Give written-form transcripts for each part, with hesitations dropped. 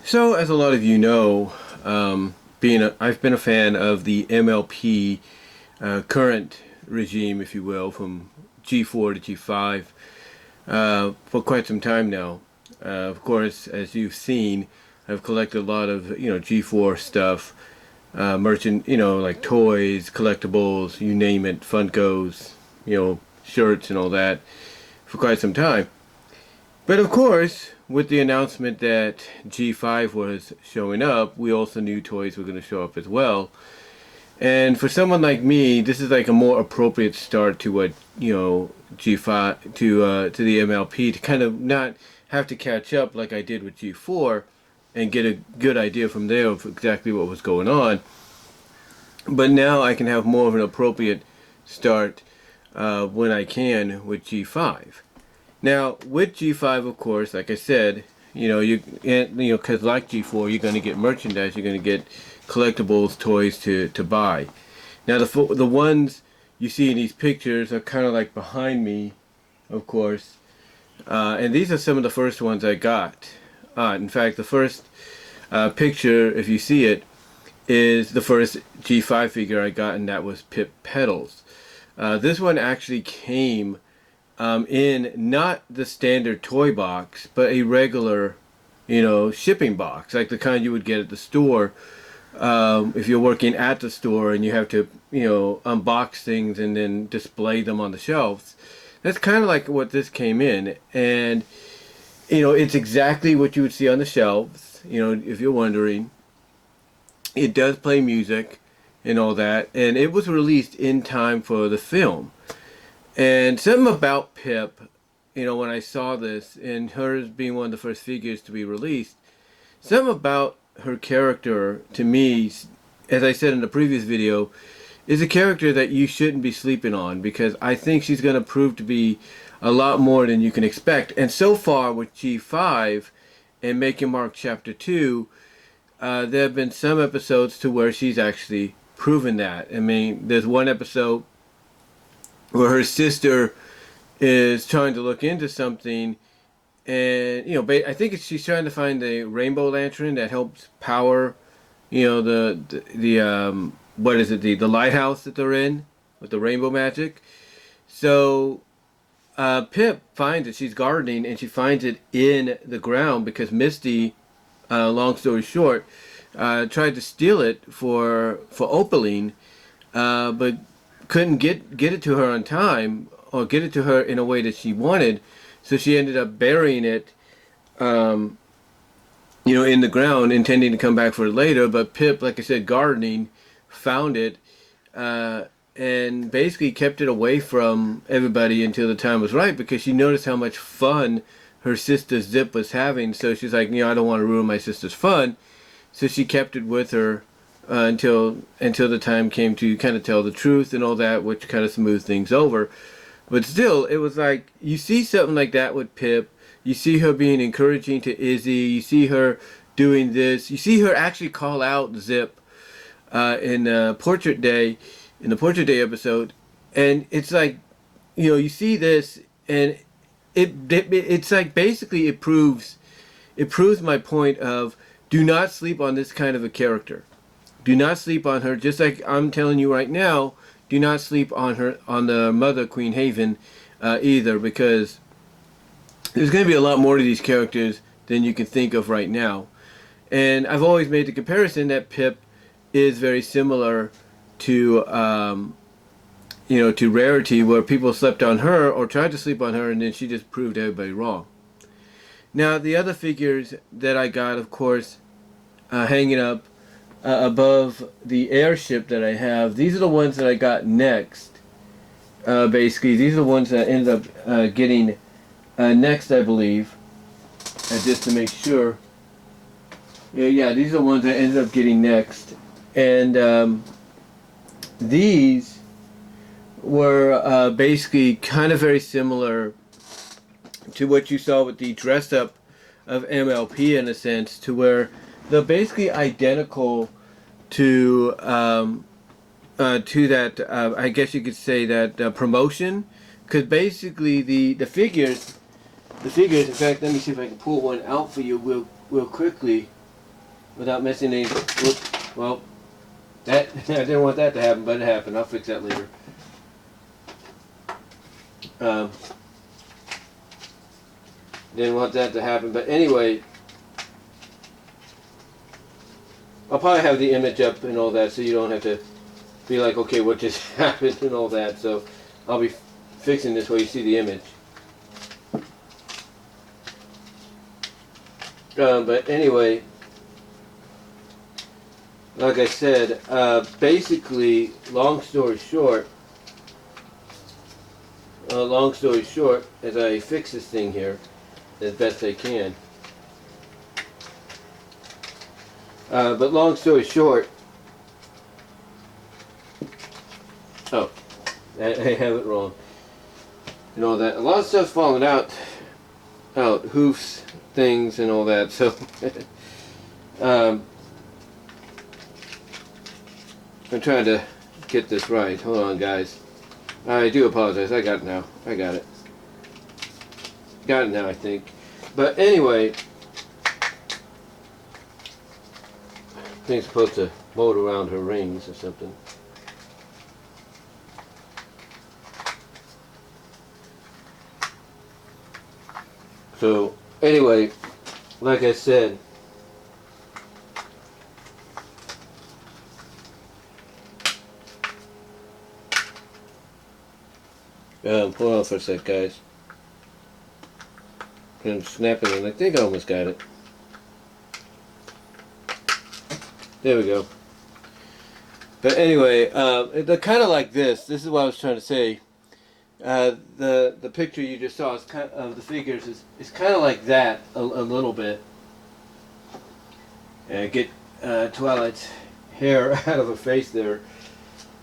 So, as a lot of you know, I've been a fan of the MLP current regime, if you will, from G4 to G5 for quite some time now. Of course, as you've seen, I've collected a lot of G4 stuff, merchant, like toys, collectibles, you name it, Funkos, shirts and all that for quite some time. But of course, with the announcement that G5 was showing up, we also knew toys were going to show up as well. And for someone like me, this is like a more appropriate start to what, G5 to the MLP, to kind of not have to catch up like I did with G4 and get a good idea from there of exactly what was going on. But now I can have more of an appropriate start when I can with G5. Now, with G5, of course, like I said, because like G4, you're going to get merchandise, you're going to get collectibles, toys to buy. Now, the ones you see in these pictures are kind of like behind me, of course, and these are some of the first ones I got. In fact, the first picture, if you see it, is the first G5 figure I got, and that was Pip Pedals. This one actually came in not the standard toy box, but a regular, shipping box, like the kind you would get at the store if you're working at the store and you have to, unbox things and then display them on the shelves. That's kind of like what this came in, and it's exactly what you would see on the shelves. If you're wondering, it does play music and all that, and it was released in time for the film. And something about Pip, when I saw this, and hers being one of the first figures to be released, something about her character, to me, as I said in the previous video, is a character that you shouldn't be sleeping on, because I think she's going to prove to be a lot more than you can expect. And so far with G5 and Make Your Mark Chapter 2, there have been some episodes to where she's actually proven that. I mean, there's one episode where her sister is trying to look into something, and I think she's trying to find the rainbow lantern that helps power, the what is it, the lighthouse that they're in with the rainbow magic. So Pip finds it. She's gardening and she finds it in the ground because Misty, long story short, tried to steal it for Opaline, but couldn't get it to her on time, or get it to her in a way that she wanted, so she ended up burying it in the ground, intending to come back for it later. But Pip, like I said, gardening, found it and basically kept it away from everybody until the time was right, because she noticed how much fun her sister Zip was having. So she's like, I don't want to ruin my sister's fun, so she kept it with her until the time came to kind of tell the truth and all that, which kind of smoothed things over. But still, it was like, you see something like that with Pip, you see her being encouraging to Izzy, you see her doing this, you see her actually call out Zip in the Portrait Day episode, and it's like, you see this, and it's like, basically it proves my point of, do not sleep on this kind of a character. Do not sleep on her, just like I'm telling you right now. Do not sleep on her, on the mother, Queen Haven, either, because there's going to be a lot more to these characters than you can think of right now. And I've always made the comparison that Pip is very similar to, to Rarity, where people slept on her or tried to sleep on her, and then she just proved everybody wrong. Now, the other figures that I got, of course, hanging up above the airship that I have, these are the ones that I got next. Basically, these are the ones that I ended up getting next, I believe. Just to make sure. Yeah, these are the ones I ended up getting next. And these were basically kind of very similar to what you saw with the dress up of MLP, in a sense, to where they're basically identical to that, I guess you could say that promotion, because basically the figures, in fact, let me see if I can pull one out for you real quickly. without missing any. Whoop, well, that I didn't want that to happen, but it happened. I'll fix that later. Didn't want that to happen, but anyway, I'll probably have the image up and all that, so you don't have to be like, okay, what just happened and all that. So I'll be fixing this while you see the image. But anyway, like I said, basically, long story short, as I fix this thing here as best I can. But long story short, oh, I have it wrong. And all that. A lot of stuff's falling out, hoofs, things, and all that. So, I'm trying to get this right. Hold on, guys. I do apologize. I got it now. I got it. Got it now, I think. But anyway, I think it's supposed to mold around her rings or something. So anyway, like I said, hold on for a sec, guys. I'm snapping it. I think I almost got it. There we go. But anyway, they're kind of like this. This is what I was trying to say. The picture you just saw is kind of the figures is kind of like that a little bit. And get Twilight's hair out of her face there.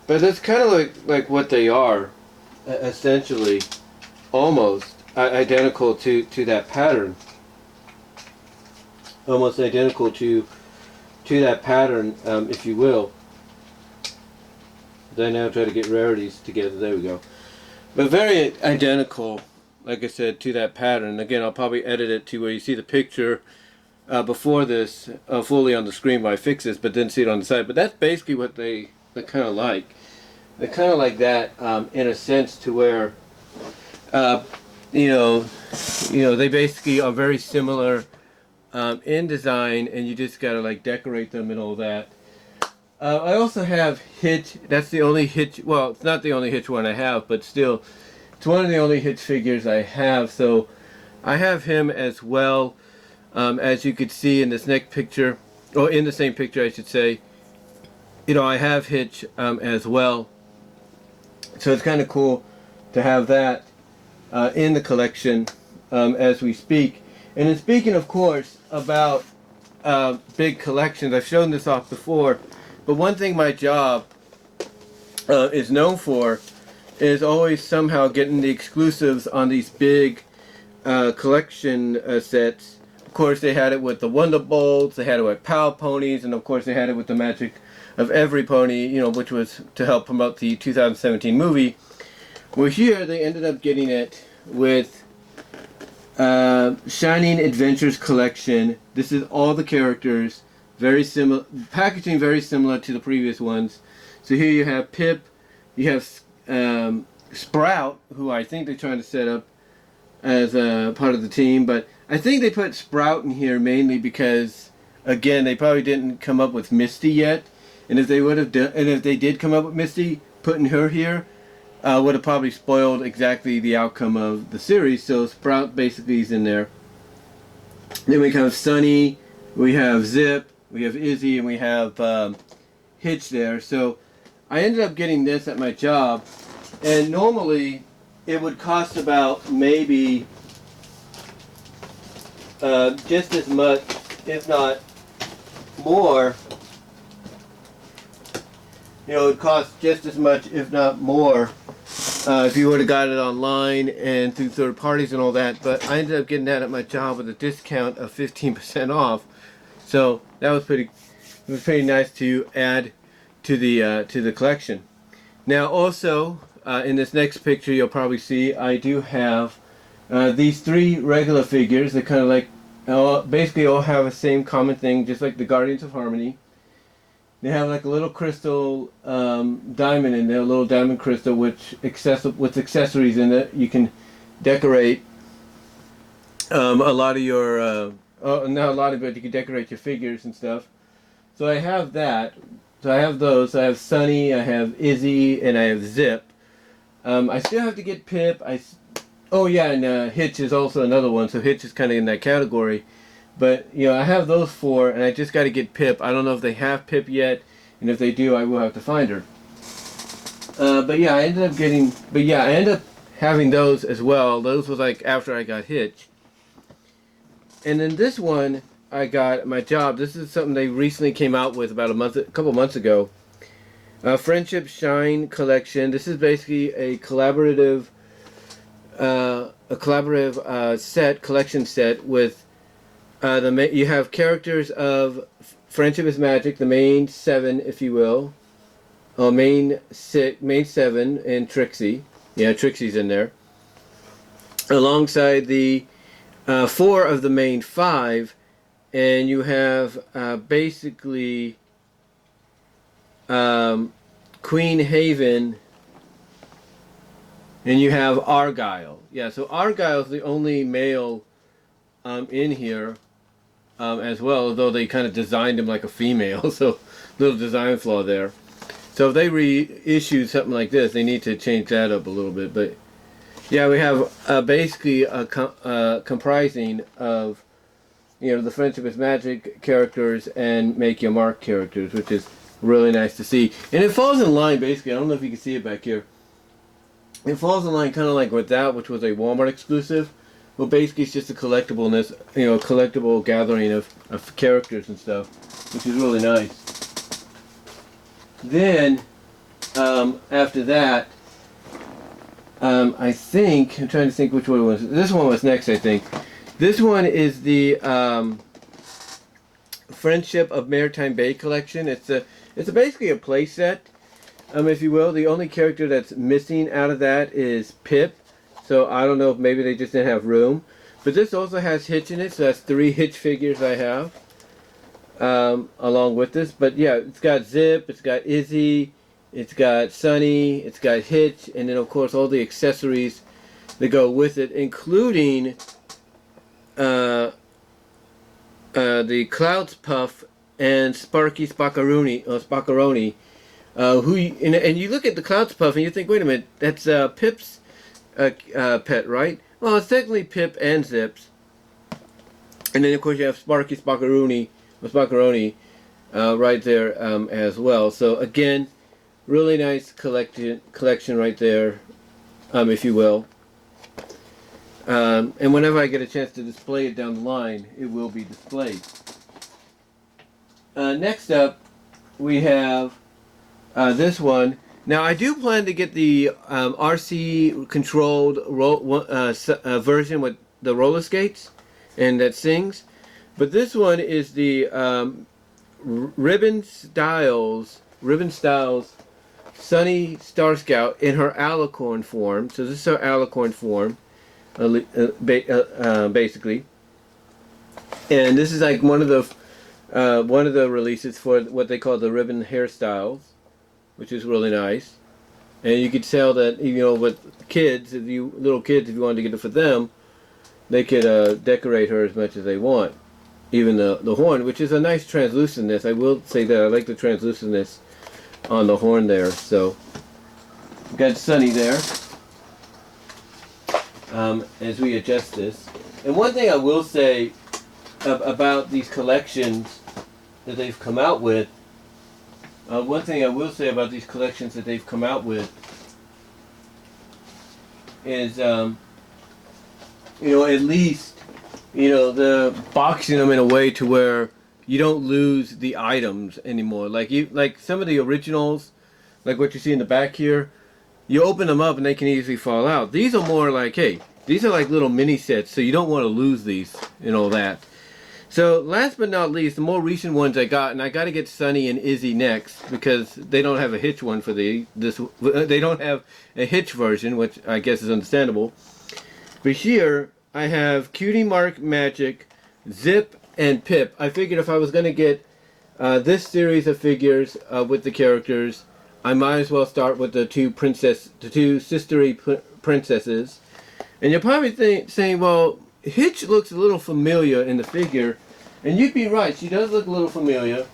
But that's kind of like what they are, essentially, almost identical to that pattern. Almost identical to that pattern, if you will. Then now try to get rarities together. There we go. But very identical, like I said, to that pattern. Again, I'll probably edit it to where you see the picture before this fully on the screen while I fix this, but then see it on the side. But that's basically what they're kind of like. They're kind of like that in a sense, to where you know, they basically are very similar in design, and you just gotta like decorate them and all that. I also have Hitch. That's the only Hitch. Well, it's not the only Hitch one I have, but still, it's one of the only Hitch figures I have. So I have him as well. As you could see in this next picture, or in the same picture, I should say. You know, I have Hitch as well. So it's kind of cool to have that in the collection as we speak. And then speaking, of course, about big collections, I've shown this off before. But one thing my job is known for is always somehow getting the exclusives on these big collection sets. Of course, they had it with the Wonderbolts, they had it with Pow Ponies, and of course they had it with the Magic of Every Pony, you know, which was to help promote the 2017 movie. Well, here they ended up getting it with Shining Adventures Collection. This is all the characters. Very similar, packaging very similar to the previous ones. So here you have Pip, you have Sprout, who I think they're trying to set up as a part of the team, but I think they put Sprout in here mainly because, again, they probably didn't come up with Misty yet, and if they would have done, and if they did come up with Misty, putting her here would have probably spoiled exactly the outcome of the series. So Sprout basically is in there. Then we have Sunny, we have Zip, we have Izzy, and we have Hitch there. So I ended up getting this at my job, and normally it would cost about maybe just as much, if not more. You know, it would cost just as much, if not more, if you would have got it online and through third parties and all that. But I ended up getting that at my job with a discount of 15% off. So that was pretty nice to add to the collection. Now also in this next picture you'll probably see I do have these three regular figures. They're kind of like basically all have the same common thing, just like the Guardians of Harmony. They have like a little crystal diamond in there, a little diamond crystal with accessories in it. You can decorate a lot of your, not a lot of it, you can decorate your figures and stuff. So I have that. So I have those. I have Sunny, I have Izzy, and I have Zip. I still have to get Pip. Oh yeah, and Hitch is also another one. So Hitch is kind of in that category. But you know, I have those four, and I just got to get Pip. I don't know if they have Pip yet, and if they do, I will have to find her. But yeah, I ended up getting. But yeah, I ended up having those as well. Those was like after I got Hitch. And then this one I got at my job. This is something they recently came out with about a couple months ago. Friendship Shine collection. This is basically a collaborative collection set with you have characters of Friendship is Magic, the main 7, if you will, main 7, and Trixie. Yeah, Trixie's in there, alongside the 4 of the main 5, and you have basically Queen Haven, and you have Argyle. Yeah, so Argyle's the only male in here as well, although they kind of designed him like a female, so little design flaw there. So if they reissue something like this, they need to change that up a little bit. But yeah, we have basically comprising of, you know, the Friendship is Magic characters and Make Your Mark characters, which is really nice to see. And it falls in line basically. I don't know if you can see it back here. It falls in line kind of like with that, which was a Walmart exclusive. Well, basically it's just a collectibleness, you know, collectible gathering of characters and stuff, which is really nice. Then, after that, I think, I'm trying to think which one it was. This one was next, I think. This one is the Friendship of Maritime Bay collection. It's basically a play set, if you will. The only character that's missing out of that is Pip. So I don't know if maybe they just didn't have room. But this also has Hitch in it, so that's 3 Hitch figures I have along with this. But yeah, it's got Zip, it's got Izzy, it's got Sunny, it's got Hitch, and then of course all the accessories that go with it, including the Clouds Puff and Sparky Spaccaroni, and you look at the Clouds Puff and you think, wait a minute, that's Pip's pet, right? Well, it's technically Pip and Zip's. And then of course you have Sparky Spaccaroni right there as well. So again, really nice collection right there, if you will. And whenever I get a chance to display it down the line, it will be displayed. Next up, we have this one. Now, I do plan to get the RC controlled version with the roller skates and that sings. But this one is the Ribbon Styles Sunny Star Scout in her alicorn form. So this is her alicorn form, basically. And this is like one of the releases for what they call the ribbon hairstyles, which is really nice. And you could tell that, you know, with kids, little kids, if you wanted to get it for them, they could decorate her as much as they want. Even the horn, which is a nice translucentness. I will say that I like the translucentness on the horn there. So we've got Sunny there as we adjust this. And one thing I will say about these collections that they've come out with, is, you know, at least, you know, the boxing them in a way to where you don't lose the items anymore. Like some of the originals, like what you see in the back here, you open them up and they can easily fall out. These are more like, hey, these are like little mini sets, so you don't want to lose these and all that. So last but not least, the more recent ones I got, and I got to get Sunny and Izzy next because they don't have a Hitch one for they don't have a Hitch version, which I guess is understandable. But here I have Cutie Mark Magic Zip and Pip. I figured if I was going to get this series of figures with the characters, I might as well start with the two sistery princesses. And you're probably saying, well, Hitch looks a little familiar in the figure, and you'd be right. She does look a little familiar.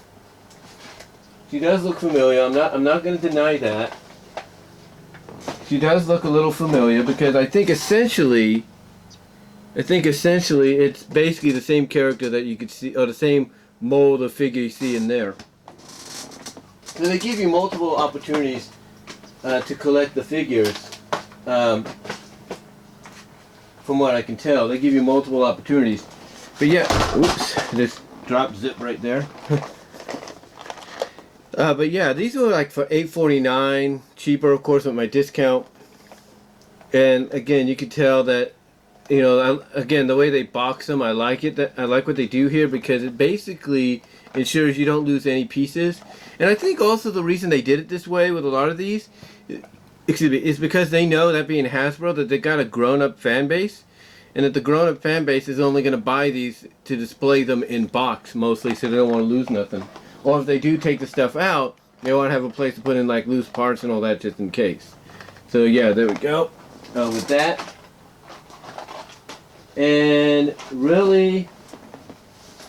She does look familiar. I'm not going to deny that. She does look a little familiar because I think essentially it's basically the same character that you could see, or the same mold of figure you see in there. So they give you multiple opportunities to collect the figures. From what I can tell, they give you multiple opportunities. But yeah, oops, this dropped Zip right there. But yeah, these were like for $8.49, cheaper of course with my discount. And again, you can tell that, you know, again, the way they box them, I like it. I like what they do here because it basically ensures you don't lose any pieces. And I think also the reason they did it this way with a lot of these, excuse me, is because they know, that being Hasbro, that they got a grown-up fan base, and that the grown-up fan base is only going to buy these to display them in box mostly, so they don't want to lose nothing. Or if they do take the stuff out, they want to have a place to put in like loose parts and all that just in case. So yeah, there we go with that. And really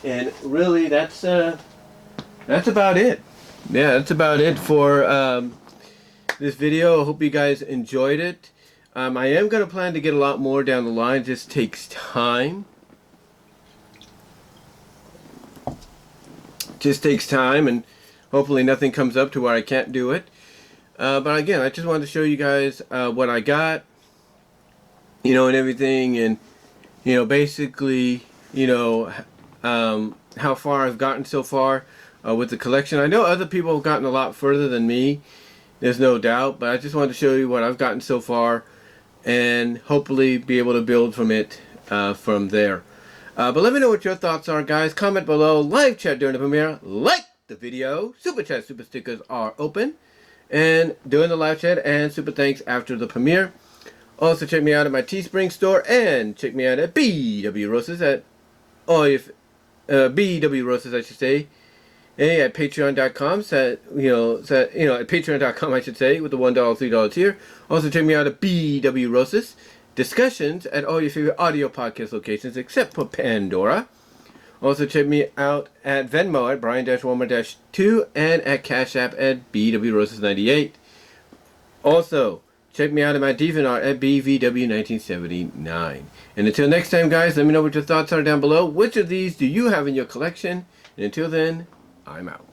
that's about it. Yeah, that's about it for this video. I hope you guys enjoyed it. I am going to plan to get a lot more down the line. It just takes time. Just takes time, and hopefully nothing comes up to where I can't do it. But again, I just wanted to show you guys what I got, you know, and everything, and you know, basically, you know, how far I've gotten so far with the collection. I know other people have gotten a lot further than me, there's no doubt, but I just wanted to show you what I've gotten so far, and hopefully be able to build from it from there. But let me know what your thoughts are, guys. Comment below, live chat during the premiere, like the video, super chat, super stickers are open, and during the live chat, and super thanks after the premiere. Also check me out at my Teespring store, and check me out at BW Roses at, BW Roses I should say, at patreon.com, at patreon.com I should say, with the $1, $3 tier. Also check me out at BW Roses discussions at all your favorite audio podcast locations except for Pandora. Also check me out at Venmo at Brian-Walmer-2 and at Cash App at BW Roses 98. Also check me out at my DeviantArt at BVW1979. And until next time, guys, let me know what your thoughts are down below. Which of these do you have in your collection? And until then, I'm out.